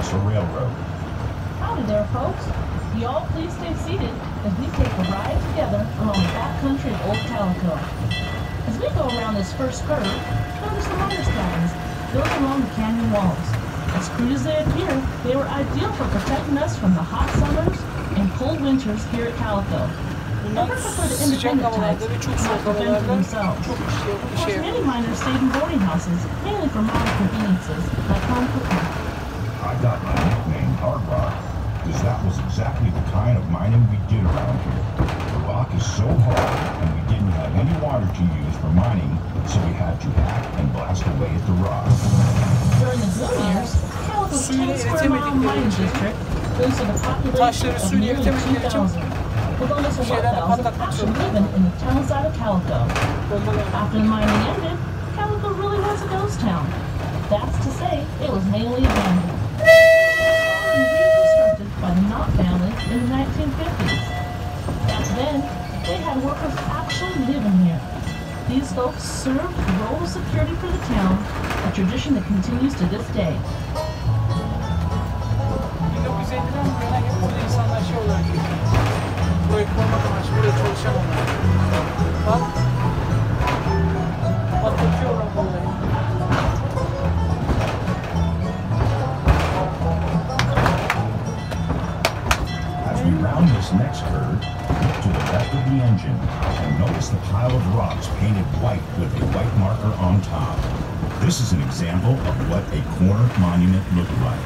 Closer Railroad. Howdy there, folks. You all please stay seated as we take a ride together along the back country of Old Calico. As we go around this first curve, notice the miners' cabins built along the canyon walls. As crude as they appear, they were ideal for protecting us from the hot summers and cold winters here at Calico. Bunlar sıcak havalarda ve çok soğuk havalarda çok Of course, many miners stayed in boarding houses, mainly for modern conveniences, like home cooking. I got my nickname Hard Rock because that was exactly the kind of mining we did around here. The rock is so hard and we didn't have any water to use for mining, so we had to hack and blast away at the rock. During the boom years, Calico's 10-square-mile mining district boasted a population of nearly 2,000, with almost 1,000 actually living in the town side of Calico. After the mining ended, Calico really was a ghost town. That's to say, it was mainly abandoned. And reconstructed by the Knott family in the 1950s. Back then, they had workers actually living here. These folks served the role of security for the town, a tradition that continues to this day. 1950'den bu yana hep burada insanlar şey olarak geçiyor. Burayı korumak amaçlı burada çalışan onlar. Bak. Patlatıyorlar burayı. As we round this next curve, look to the left of the engine and notice the pile of rocks painted white with a white marker on top. This is an example of what a corner monument looked like.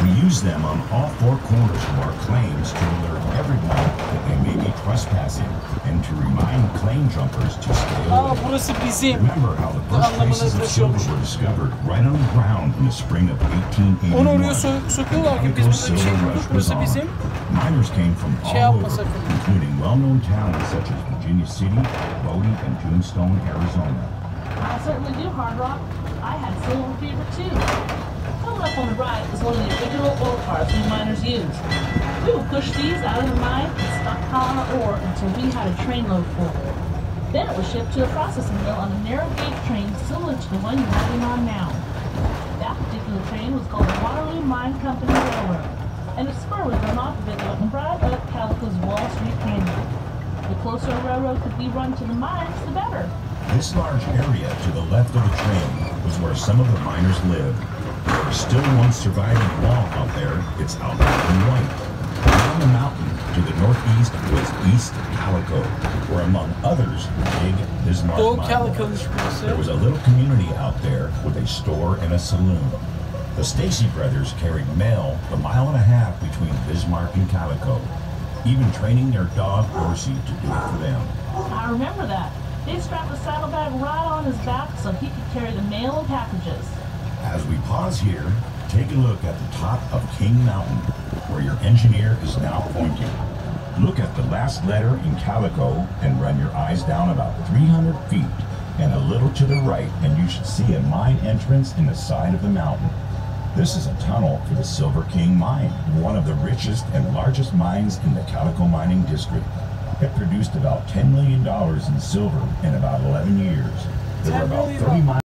We use them on all four corners of our claims to alert everyone that they may be trespassing and to remind claim jumpers to stay away. Burası bizim. Remember how the first traces of silver were discovered right on the ground in the spring of 1881. Onu oraya sokuyorlar ki biz burada bir şey bulduk. Burası bizim. Miners came from all over, including well-known towns such as Virginia City, Bodie, and Tombstone, Arizona. I certainly do, Hard Rock. I had silver fever too. Coming up on the right is one of the original ore cars we miners used. We would push these out of the mine and stockpile our ore until we had a trainload full. Then it was shipped to a processing mill on a narrow gauge train similar to the one you're riding on now. That particular train was called the Waterloo Mine Company Railroad, and its spur was run off of it right up Calico's Wall Street Canyon. The closer a railroad could be run to the mines, the better. This large area to the left of the train was where some of the miners lived. There is still one surviving wall out there. It's outlined in white. On the mountain to the northeast was East Calico, where among others, Big Bismarck Mine. There was a little community out there with a store and a saloon. The Stacy brothers carried mail a mile and a half between Bismarck and Calico, even training their dog Horsey to do it for them. I remember that. They strapped a saddlebag right on his back so he could carry the mail and packages. As we pause here, take a look at the top of King Mountain, where your engineer is now pointing. Look at the last letter in Calico and run your eyes down about 300 feet and a little to the right, and you should see a mine entrance in the side of the mountain. This is a tunnel for the Silver King Mine, one of the richest and largest mines in the Calico mining district. It produced about $10 million in silver in about 11 years. There were about 30 mines.